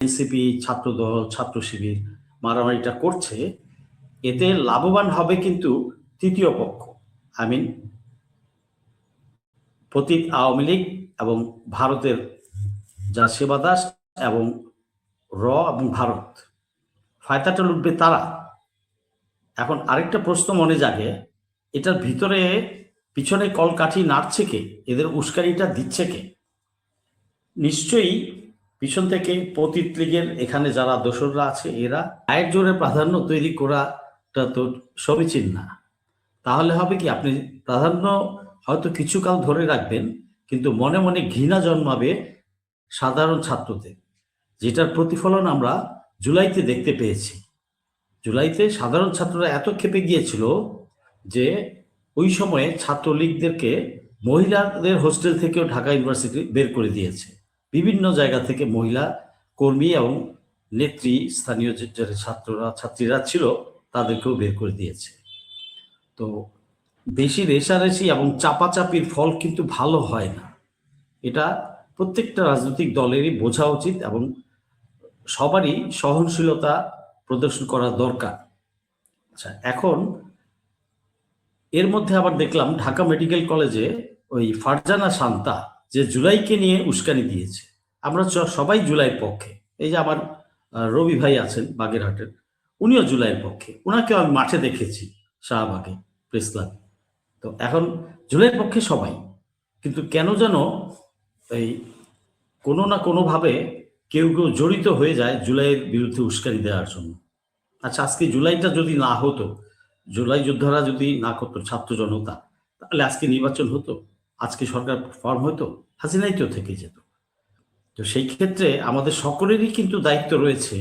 NCP, ছাত্রদল, ছাত্র শিবির মারামারিটা করছে, এতে লাভবান হবে কিন্তু তৃতীয় পক্ষ। আই মিন পতিত আওয়ামী লীগ এবং ভারতের যা সেবা দাস এবং এবং ভারত, ফায়দাটা লুটবে তারা। এখন আরেকটা প্রশ্ন মনে জাগে, এটার ভিতরে পিছনে কলকাঠি নাড়ছে কে, এদের উস্কানিটা দিচ্ছে কে? নিশ্চয়ই পিছন থেকে পতিত লীগের এখানে যারা দোসররা আছে, এরা আয়ের জোরে প্রাধান্য তৈরি করাটা তো সমীচীন না। তাহলে হবে কি, আপনি প্রাধান্য হয়তো কিছুকাল ধরে রাখবেন, কিন্তু মনে মনে ঘৃণা জন্মাবে সাধারণ ছাত্রদের, যেটার প্রতিফলন আমরা জুলাইতে দেখতে পেয়েছি। জুলাইতে সাধারণ ছাত্ররা এত ক্ষেপে গিয়েছিল যে ওই সময়ে ছাত্রলীগদেরকে মহিলাদের হোস্টেল থেকেও ঢাকা ইউনিভার্সিটি বের করে দিয়েছে। বিভিন্ন জায়গা থেকে মহিলা কর্মী এবং নেত্রী, স্থানীয় যারা ছাত্রীরা ছিল, তাদেরকেও বের করে দিয়েছে। তো বেশি রেষারেষি এবং চাপাচাপির ফল কিন্তু ভালো হয় না। এটা প্রত্যেকটা রাজনৈতিক দলেরই বোঝা উচিত এবং সবারই সহনশীলতা প্রদর্শন করা দরকার। আচ্ছা, এখন এর মধ্যে আবার দেখলাম ঢাকা মেডিকেল কলেজে ওই ফারজানা শান্তা যে জুলাইকে নিয়ে উস্কানি দিয়েছে। আমরা সবাই জুলাইয়ের পক্ষে। এই যে আমার রবি ভাই আছেন বাগেরহাটের, উনিও জুলাইয়ের পক্ষে, ওনাকেও আমি মাঠে দেখেছি শাহবাগে প্রেস ক্লাবে। তো এখন জুলাইয়ের পক্ষে সবাই, কিন্তু কেন যেন এই কোনো না কোনোভাবে কেউ কেউ জড়িত হয়ে যায় জুলাইয়ের বিরুদ্ধে উস্কানি দেওয়ার জন্য। আচ্ছা, আজকে জুলাইটা যদি না হতো, জুলাই যোদ্ধারা যদি না করতো, ছাত্র জনতা, তাহলে আজকে নির্বাচন হতো, আজকে সরকার ফর্ম হতো, হাসিনাই তো থেকে যেত। তো সেই ক্ষেত্রে আমাদের সকলেরই কিন্তু দায়িত্ব রয়েছে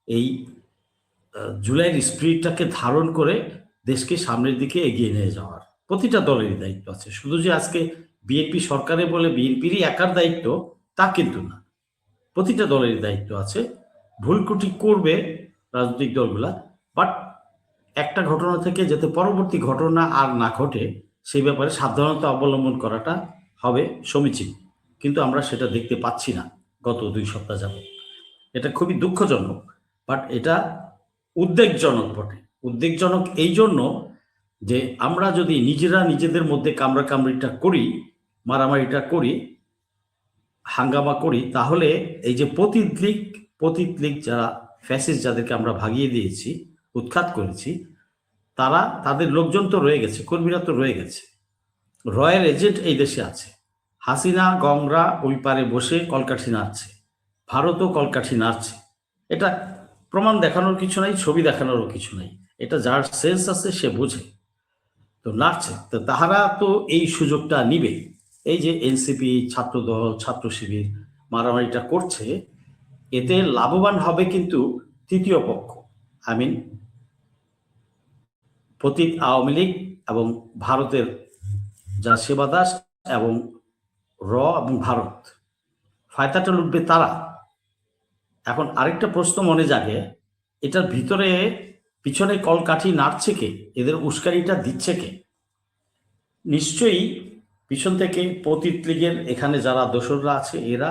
এই জুলাইয়ের স্পিরিটটাকে ধারণ করে দেশকে সামনের দিকে এগিয়ে নিয়ে যাওয়ার প্রতিটা দলেরই দায়িত্ব আছে। শুধু যে আজকে বিএনপি সরকারে বলে বিএনপিরই একার দায়িত্ব তা কিন্তু না, প্রতিটা দলেরই দায়িত্ব আছে। ভুল ত্রুটি করবে রাজনৈতিক দলগুলা, বাট একটা ঘটনা থেকে যাতে পরবর্তী ঘটনা আর না ঘটে সেই ব্যাপারে সাবধানতা অবলম্বন করাটা হবে সমীচীন। কিন্তু আমরা সেটা দেখতে পাচ্ছি না গত 2 সপ্তাহ যাবত। এটা খুবই দুঃখজনক, বাট এটা উদ্বেগজনক বটে। উদ্বেগজনক এই জন্য যে আমরা যদি নিজেরা নিজেদের মধ্যে কামড়াকামড়িটা করি, মারামারিটা করি, হাঙ্গামা করি, তাহলে এই যে পতিত লীগ যারা ফ্যাসিস্ট, যাদেরকে আমরা ভাগিয়ে দিয়েছি, উৎখাত করেছি, তারা, তাদের লোকজন তো রয়ে গেছে, কর্মীরা তো রয়ে গেছে, রয়্যাল এজেন্ট এই দেশে আছে। হাসিনা গংরা ওই পারে বসে কলকাঠি নাড়ছে, ভারতও কলকাঠি নাড়ছে। এটা প্রমাণ দেখানোর কিছু নাই, ছবি দেখানোরও কিছু নাই, এটা যার সেন্স আছে সে বোঝে। তো নাড়ছে, তো তাহারা তো এই সুযোগটা নিবে। এই যে এনসিপি, ছাত্রদল, ছাত্র শিবির মারামারিটা করছে, এতে লাভবান হবে কিন্তু তৃতীয় পক্ষ। আই মিন পতিত আওয়ামী লীগ এবং ভারতের যা সেবা দাস এবং এবং ভারত, ফায়দাটা লুটবে তারা। এখন আরেকটা প্রশ্ন মনে জাগে, এটার ভিতরে পিছনে কলকাঠি নাড়ছে কে, এদের উস্কানিটা দিচ্ছে কে? নিশ্চয়ই পিছন থেকে পতিত লীগের এখানে যারা দোসররা আছে, এরা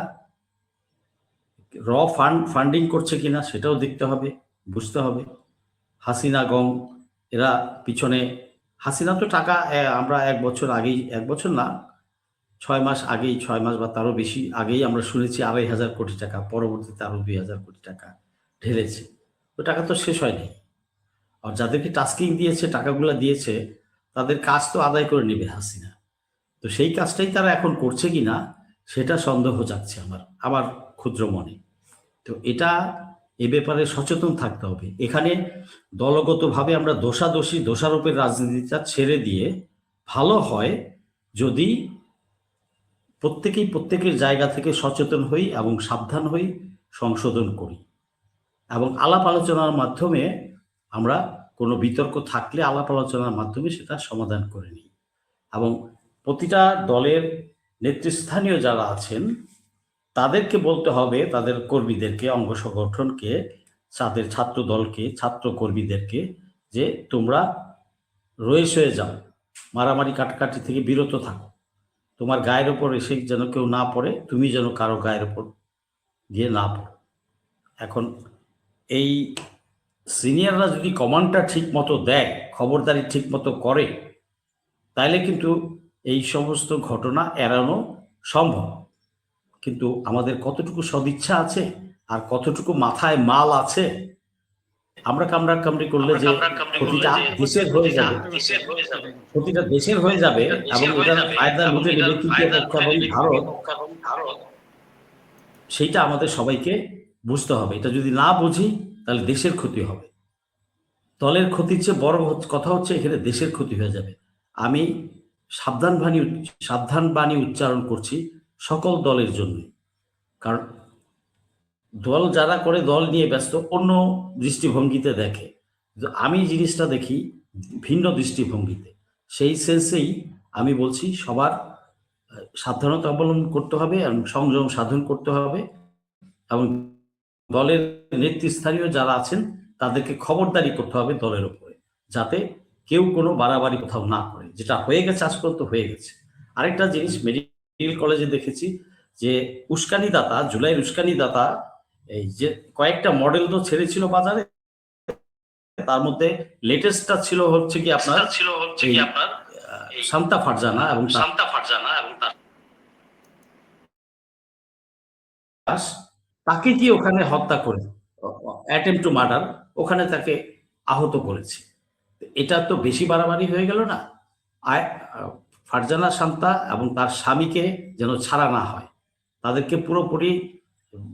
ফান্ডিং করছে কিনা সেটাও দেখতে হবে, বুঝতে হবে। হাসিনা এরা পিছনে, হাসিনা তো টাকা আমরা 1 বছর আগেই, 1 বছর না, 6 মাস আগেই, 6 মাস বা তারও বেশি আগেই আমরা শুনেছি 2,500 কোটি টাকা, পরবর্তীতে আরো 2,000 কোটি টাকা ঢেলেছে। ওই টাকা তো শেষ হয়নি। আর যাদেরকে টাস্কিং দিয়েছে, টাকাগুলো দিয়েছে, তাদের কাজ তো আদায় করে নেবে হাসিনা। তো সেই কাজটাই তারা এখন করছে কিনা সেটা সন্দেহ যাচ্ছে আমার ক্ষুদ্র মনে। তো এটা, এ ব্যাপারে সচেতন থাকতে হবে। এখানে দলগতভাবে আমরা দোষারোপের রাজনীতিটা ছেড়ে দিয়ে ভালো হয় যদি প্রত্যেকের জায়গা থেকে সচেতন হই এবং সাবধান হই, সংশোধন করি এবং আলাপ আলোচনার মাধ্যমে আমরা কোনো বিতর্ক থাকলে আলাপ আলোচনার মাধ্যমে সেটা সমাধান করে নিই। এবং প্রতিটা দলের নেতৃস্থানীয় যারা আছেন তাদেরকে বলতে হবে, তাদের কর্মীদেরকে, অঙ্গ সংগঠনকে, তাদের ছাত্র দলকে, ছাত্র কর্মীদেরকে, যে তোমরা রয়েস হয়ে যাও, মারামারি কাটাকাটি থেকে বিরত থাকো, তোমার গায়ের ওপর এসে যেন কেউ না পড়ে, তুমি যেন কারো গায়ের ওপর গিয়ে না পড়ো। এখন এই সিনিয়ররা যদি কমান্ডটা ঠিক মতো দেয়, খবরদারি ঠিক মতো করে, তাইলে কিন্তু এই সমস্ত ঘটনা এড়ানো সম্ভব। কিন্তু আমাদের কতটুকু সদিচ্ছা আছে আর কতটুকু মাথায় মাল আছে? আমরা কামড়াকামড়ি করলে যে ক্ষতিটা দেশের হয়ে যাবে, ক্ষতিটা দেশের হয়ে যাবে এবং এটার ফায়দা লুটে নেবে তৃতীয় পক্ষ এবং ভারত, সেইটা আমাদের সবাইকে বুঝতে হবে। এটা যদি না বুঝি তাহলে দেশের ক্ষতি হবে। দলের ক্ষতির চেয়ে বড় কথা হচ্ছে এখানে দেশের ক্ষতি হয়ে যাবে। আমি সাবধান বাণী উচ্চারণ করছি সকল দলের জন্য। কারণ দল যারা করে দল নিয়ে ব্যস্ত, অন্য দৃষ্টিভঙ্গিতে দেখে। আমি জিনিসটা দেখি ভিন্ন দৃষ্টিভঙ্গিতে। সেই সেন্সেই আমি বলছি সবার সাবধানতা অবলম্বন করতে হবে এবং সংযম সাধন করতে হবে এবং দলের নেতৃস্থানীয় যারা আছেন তাদেরকে খবরদারি করতে হবে দলের উপরে, যাতে কেউ কোনো বাড়াবাড়ি কোথাও না করে। যেটা হয়ে গেছে আজ পর্যন্ত হয়ে গেছে। আরেকটা জিনিস মেডিকেল কলেজে দেখেছি যে উস্কানিদাতা, জুলাইয়ের উস্কানিদাতা এই যে কয়েকটা মডেল তো ছেড়েছিল বাজারে, তার মধ্যে লেটেস্টটা ছিল হচ্ছে কি আপনার শান্তা ফারজানা এবং তাকে কি ওখানে হত্যা করে, অ্যাটেম্প টু মার্ডার, ওখানে তাকে আহত করেছে। এটা তো বেশি বাড়াবাড়ি হয়ে গেল না? ফারজানা শান্তা এবং তার স্বামীকে যেন ছাড়া না হয়, তাদেরকে পুরোপুরি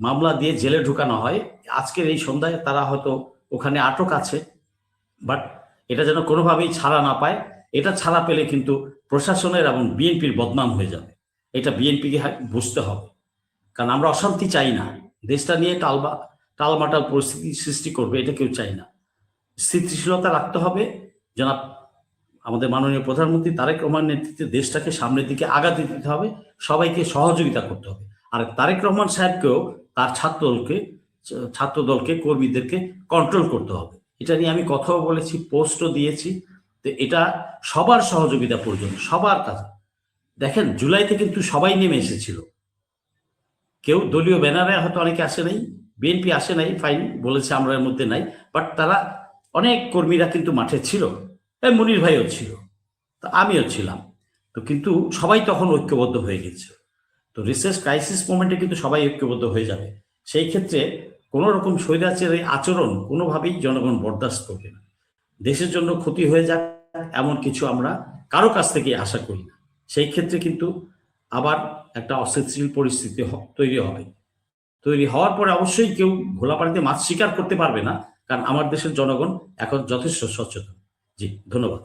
মামলা দিয়ে জেলে ঢুকানো হয়। আজকের এই সন্ধ্যায় তারা হয়তো ওখানে আটক আছে, বাট এটা যেন কোনোভাবেই ছাড়া না পায়। এটা ছাড়া পেলে কিন্তু প্রশাসনের এবং বিএনপির বদনাম হয়ে যাবে। এটা বিএনপিকে বুঝতে হবে, কারণ আমরা অশান্তি চাই না। দেশটা নিয়ে টালমাটাল পরিস্থিতি সৃষ্টি করবে এটা কেউ চাই না। স্থিতিশীলতা রাখতে হবে। জনাব আমাদের মাননীয় প্রধানমন্ত্রী তারেক রহমানের নেতৃত্বে দেশটাকে সামনের দিকে আগাতে দিতে হবে, সবাইকে সহযোগিতা করতে হবে। আর তারেক রহমান সাহেবকেও তার ছাত্রদলকে কর্মীদেরকে কন্ট্রোল করতে হবে। এটা নিয়ে আমি কথাও বলেছি, পোস্টও দিয়েছি। তো এটা সবার সহযোগিতা প্রয়োজন, সবার কাছে। দেখেন জুলাইতে কিন্তু সবাই নেমে এসেছিল। কেউ দলীয় ব্যানারে হয়তো অনেকে আসে নাই, বিএনপি আসে নাই, ফাইন বলেছে আমরা এর মধ্যে নাই, বাট তারা অনেক কর্মীরা কিন্তু মাঠে ছিল। মনির ভাইও ছিল, তো আমিও ছিলাম। তো কিন্তু সবাই তখন ঐক্যবদ্ধ হয়ে গেছে। তো রিসেস ক্রাইসিস মোমেন্টে কিন্তু সবাই ঐক্যবদ্ধ হয়ে যাবে। সেই ক্ষেত্রে কোনো রকম স্বৈরাচারের এই আচরণ কোনোভাবেই জনগণ বরদাস্ত করবে না। দেশের জন্য ক্ষতি হয়ে যাক এমন কিছু আমরা কারো কাছ থেকে আশা করি না। সেই ক্ষেত্রে কিন্তু আবার একটা অস্থিতিশীল পরিস্থিতি তৈরি হওয়ার পরে অবশ্যই কেউ ঘোলা পানিতে মাছ শিকার করতে পারবে না, কারণ আমার দেশের জনগণ এখন যথেষ্ট সচেতন। জি, ধন্যবাদ।